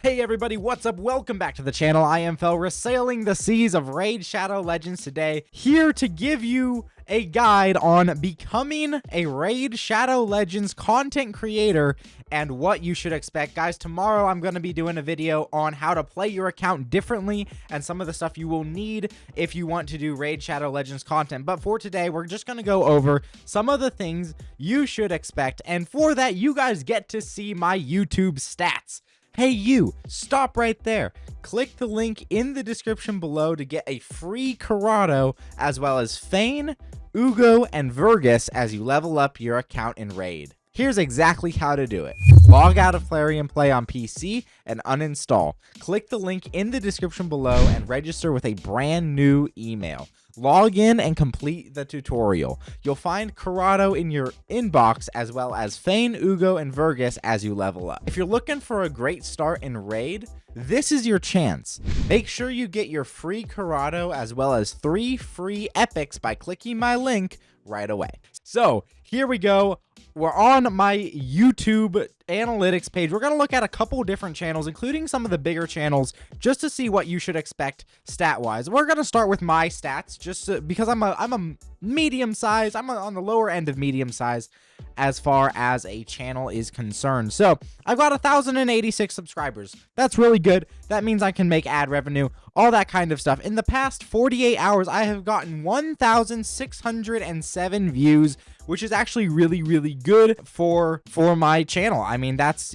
Hey everybody, what's up? Welcome back to the channel. I am Felra, sailing the seas of Raid Shadow Legends today, here to give you a guide on becoming a Raid Shadow Legends content creator and what you should expect. Guys, tomorrow I'm going to be doing a video on how to play your account differently and some of the stuff you will need if you want to do Raid Shadow Legends content. But for today, we're just going to go over some of the things you should expect, and for that, you guys get to see my YouTube stats. Hey you, stop right there. Click the link in the description below to get a free Corrado as well as Fane, Ugo, and Vergus as you level up your account in Raid. Here's exactly how to do it. Log out of Flareon Play on PC and uninstall. Click the link in the description below and register with a brand new email. Log in and complete the tutorial. You'll find Corrado in your inbox as well as Fane, Ugo, and Vergus as you level up. If you're looking for a great start in Raid, this is your chance. Make sure you get your free Corrado as well as 3 free epics by clicking my link right away. So here we go. We're on my YouTube analytics page. We're going to look at a couple different channels, including some of the bigger channels, just to see what you should expect stat-wise. We're going to start with my stats, just because I'm a medium size. I'm on the lower end of medium size as far as a channel is concerned. So I've got 1,086 subscribers. That's really good. That means I can make ad revenue, all that kind of stuff. In the past 48 hours, I have gotten 1,607 views, which is actually really good for my channel. I mean, that's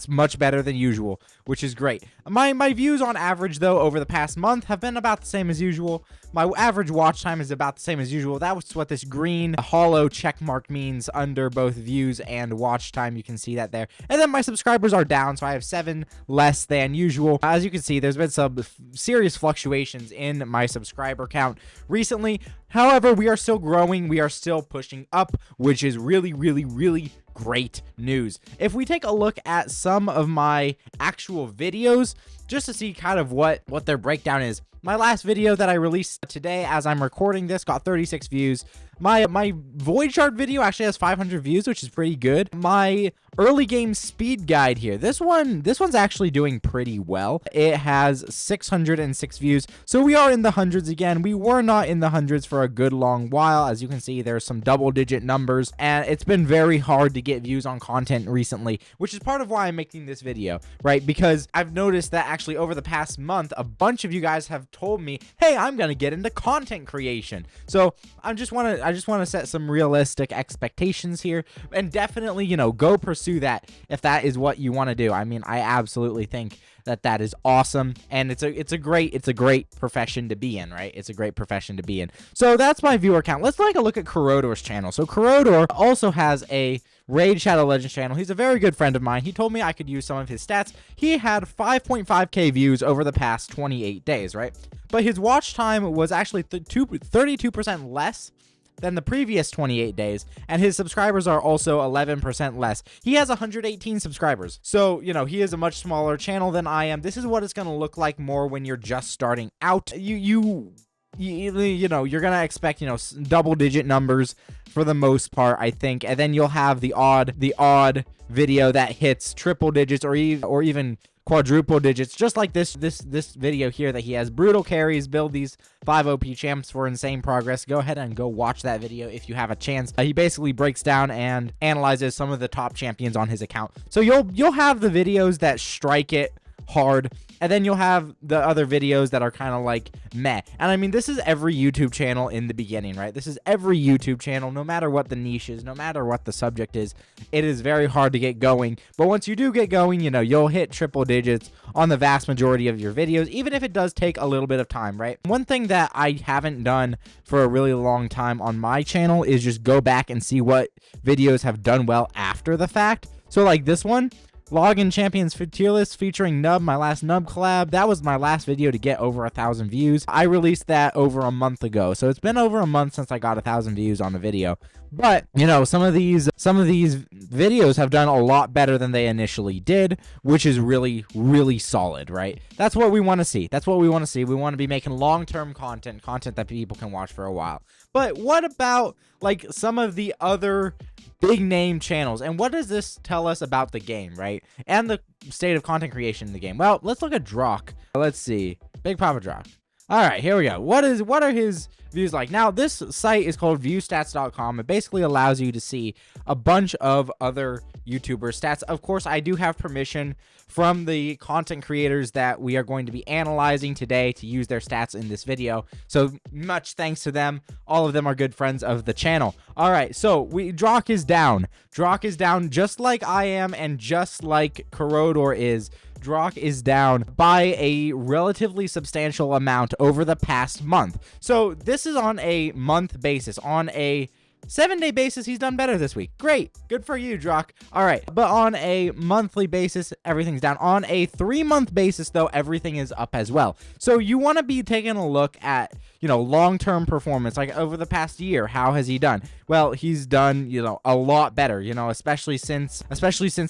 much better than usual, which is great. My views on average, though, over the past month have been about the same as usual. My average watch time is about the same as usual. That was what this green hollow check mark means under both views and watch time. You can see that there. And then my subscribers are down, so I have 7 less than usual. As you can see, there's been some serious fluctuations in my subscriber count recently. However, we are still growing. We are still pushing up, which is really great news. If we take a look at some of my actual videos, just to see kind of what their breakdown is. My last video that I released today as I'm recording this got 36 views. My Void Shard video actually has 500 views, which is pretty good. My early game speed guide here, this one's actually doing pretty well. It has 606 views, so we are in the hundreds again. We were not in the hundreds for a good long while. As you can see, there's some double-digit numbers, and it's been very hard to get views on content recently, which is part of why I'm making this video, right? Because I've noticed that actually over the past month, a bunch of you guys have told me, hey, I'm gonna get into content creation. So I just want to set some realistic expectations here, and definitely, you know, go pursue that if that is what you want to do. I mean, I absolutely think that is awesome, and it's a great profession to be in, right? It's a great profession to be in. So that's my viewer count. Let's take a look at Corrodor's channel. So Corrodor also has a Raid Shadow Legends channel. He's a very good friend of mine. He told me I could use some of his stats. He had 5.5k views over the past 28 days, right? But his watch time was actually 32% less than the previous 28 days, and his subscribers are also 11% less. He has 118 subscribers, so, you know, he is a much smaller channel than I am. This is what it's going to look like more when you're just starting out. You know, you're going to expect, you know, double-digit numbers for the most part, I think, and then you'll have the odd video that hits triple digits or even quadruple digits, just like this video here that he has. Brutal carries, build these 5 OP champs for insane progress. Go ahead and go watch that video if you have a chance. He basically breaks down and analyzes some of the top champions on his account. So you'll have the videos that strike it hard, and then you'll have the other videos that are kind of like meh. And I mean, this is every YouTube channel in the beginning, right? This is every YouTube channel, no matter what the niche is, no matter what the subject is. It is very hard to get going, but once you do get going, you know, you'll hit triple digits on the vast majority of your videos, even if it does take a little bit of time, right? One thing that I haven't done for a really long time on my channel is just go back and see what videos have done well after the fact. So like this one, Login Champions Tier List featuring Nub, my last Nub collab. That was my last video to get over 1,000 views. I released that over a month ago, so it's been over a month since I got 1,000 views on a video. But, you know, some of these videos have done a lot better than they initially did, which is really solid, right? That's what we want to see. That's what we want to see. We want to be making long-term content that people can watch for a while. But what about like some of the other big name channels, and what does this tell us about the game, right? And the state of content creation in the game? Well, let's look at Drock. Let's see. Big Papa Drock. All right, here we go. What are his views like? Now, this site is called viewstats.com. It basically allows you to see a bunch of other YouTuber stats. Of course, I do have permission from the content creators that we are going to be analyzing today to use their stats in this video. So much thanks to them. All of them are good friends of the channel. All right, so Drock is down. Drock is down just like I am and just like Corrodor is. Drock is down by a relatively substantial amount over the past month. So this is on a month basis. On a 7-day basis, he's done better this week. Great. Good for you, Drock. All right. But on a monthly basis, everything's down. On a 3-month basis, though, everything is up as well. So you want to be taking a look at, long-term performance, like over the past year. How has he done? Well, he's done, a lot better, especially since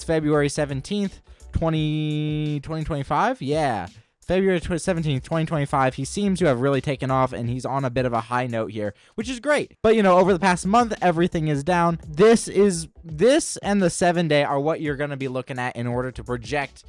February 17th. 2025. Yeah, February 17th, 2025. He seems to have really taken off, and he's on a bit of a high note here, which is great. But over the past month, everything is down. This and the 7-day are what you're going to be looking at in order to project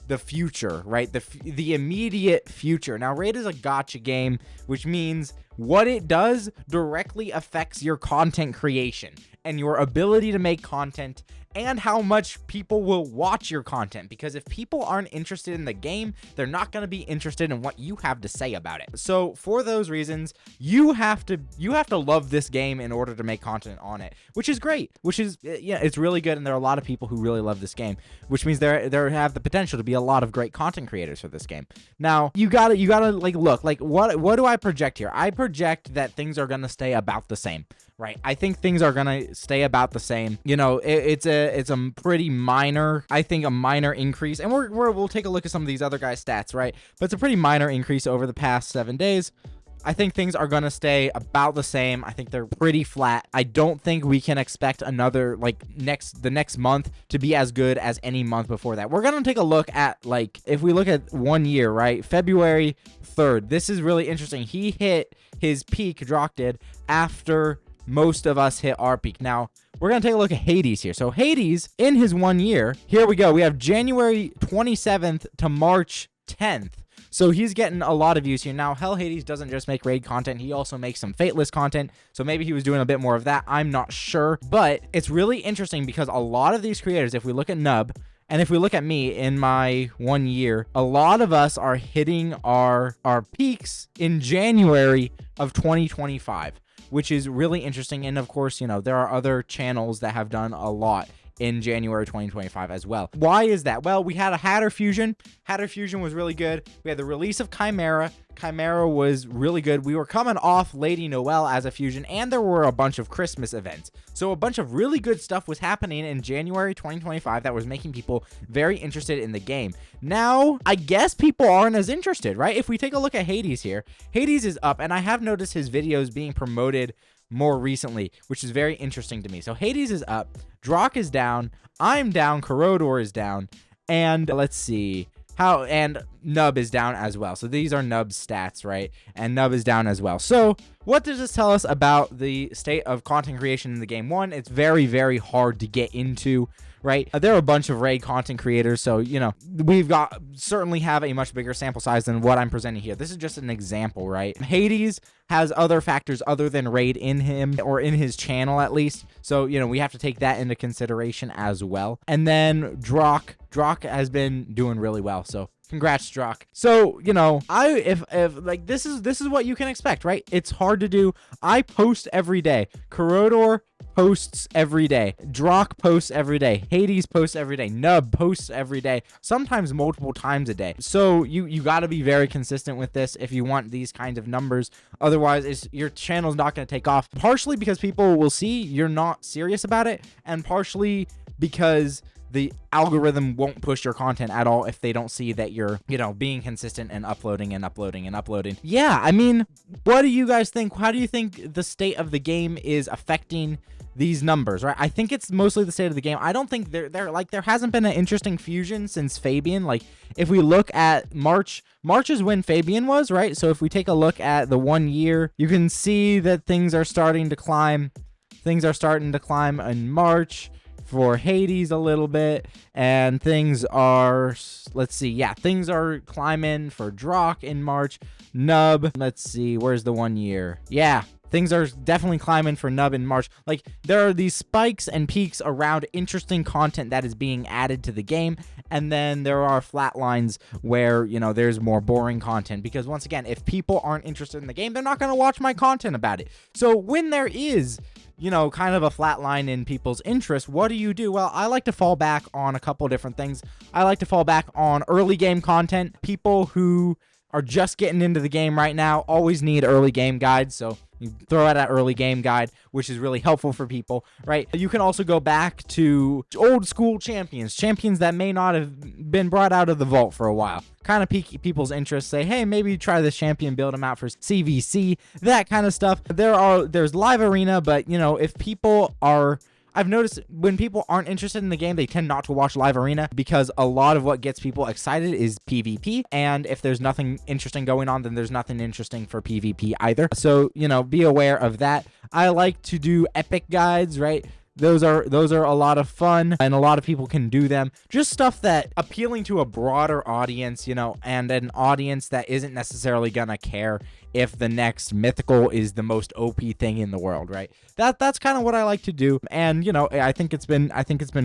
the future, right? The immediate future. Now, Raid is a gacha game, which means what it does directly affects your content creation and your ability to make content and how much people will watch your content, because if people aren't interested in the game, they're not going to be interested in what you have to say about it. So for those reasons, you have to love this game in order to make content on it, which is great, it's really good. And there are a lot of people who really love this game, which means there have the potential to be a lot of great content creators for this game. Now you gotta look, what do I project here? I project that things are going to stay about the same. Right. I think things are going to stay about the same. It's a pretty minor, I think a minor increase. And we'll take a look at some of these other guys' stats, right? But it's a pretty minor increase over the past 7 days. I think things are going to stay about the same. I think they're pretty flat. I don't think we can expect another, the next month to be as good as any month before that. We're going to take a look at, if we look at 1 year, right? February 3rd. This is really interesting. He hit his peak, Drock did, after most of us hit our peak. Now, we're going to take a look at Hades here. So Hades, in his 1 year, here we go. We have January 27th to March 10th. So he's getting a lot of views here. Now, Hell Hades doesn't just make raid content. He also makes some Fateless content. So maybe he was doing a bit more of that. I'm not sure. But it's really interesting because a lot of these creators, if we look at Nub, and if we look at me in my 1 year, a lot of us are hitting our peaks in January of 2025. Which is really interesting. And of course, there are other channels that have done a lot in January 2025 as well. Why is that? Well, we had a Hatter Fusion. Hatter Fusion was really good. We had the release of Chimera. Chimera was really good. We were coming off Lady Noelle as a fusion, and there were a bunch of Christmas events. So a bunch of really good stuff was happening in January 2025 that was making people very interested in the game. Now, I guess people aren't as interested, right? If we take a look at Hades here, Hades is up, and I have noticed his videos being promoted more recently, which is very interesting to me. So Hades is up, Drock is down, I'm down, Corrodor is down, and let's see and Nub is down as well. So these are Nub's stats, right? And Nub is down as well. So what does this tell us about the state of content creation in the game? One, it's very, very hard to get into, right? There are a bunch of raid content creators, so we've certainly have a much bigger sample size than what I'm presenting here. This is just an example, right? Hades has other factors other than raid in him, or in his channel at least. So we have to take that into consideration as well. And then Drock has been doing really well. So congrats, Drock. So if this is what you can expect, right? It's hard to do. I post every day. Corrodor posts every day. Drock posts every day. Hades posts every day. Nub posts every day, sometimes multiple times a day. So you got to be very consistent with this if you want these kinds of numbers. Otherwise, your channel's not going to take off. Partially because people will see you're not serious about it, and partially because the algorithm won't push your content at all if they don't see that you're, being consistent and uploading and uploading and uploading. Yeah, I mean, what do you guys think? How do you think the state of the game is affecting these numbers, right? I think it's mostly the state of the game. I don't think there hasn't been an interesting fusion since Fabian. Like, if we look at March is when Fabian was, right? So if we take a look at the 1 year, you can see that things are starting to climb. Things are starting to climb in March for Hades a little bit, and things are, let's see, yeah, things are climbing for Drock in March. Nub, let's see, where's the 1 year? Yeah, things are definitely climbing for Nub in March. Like, there are these spikes and peaks around interesting content that is being added to the game, and then there are flat lines where, you know, there's more boring content, because once again, if people aren't interested in the game, they're not going to watch my content about it. So when there is, you know, kind of a flat line in people's interest, what do? Well, I like to fall back on a couple different things. I like to fall back on early game content. People who are just getting into the game right now always need early game guides, so you throw out an early game guide, which is really helpful for people, right? You can also go back to old school champions that may not have been brought out of the vault for a while. Kind of pique people's interest, say, hey, maybe try this champion, build them out for CVC, that kind of stuff. There's live arena, but, you know, if people are... I've noticed when people aren't interested in the game, they tend not to watch live arena, because a lot of what gets people excited is PvP. And if there's nothing interesting going on, then there's nothing interesting for PvP either. So, you know, be aware of that. I like to do epic guides, right? Those are a lot of fun, and a lot of people can do them. Just stuff that appealing to a broader audience, you know, and an audience that isn't necessarily gonna care if the next mythical is the most OP thing in the world, right? That's kind of what I like to do, and you know, I think it's been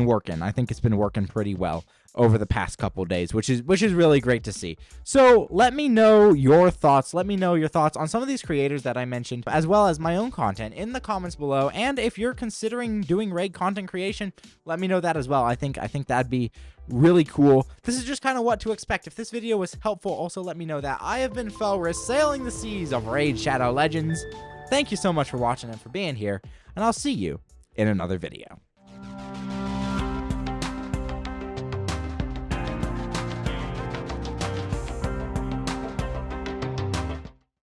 working. I think it's been working pretty well over the past couple days, which is really great to see. So let me know your thoughts. Let me know your thoughts on some of these creators that I mentioned, as well as my own content, in the comments below. And if you're considering doing raid content creation, let me know that as well. I think that'd be really cool. This is just kind of what to expect. If this video was helpful, also let me know that. I have been Felris, sailing the seas of Raid Shadow Legends. Thank you so much for watching and for being here, and I'll see you in another video.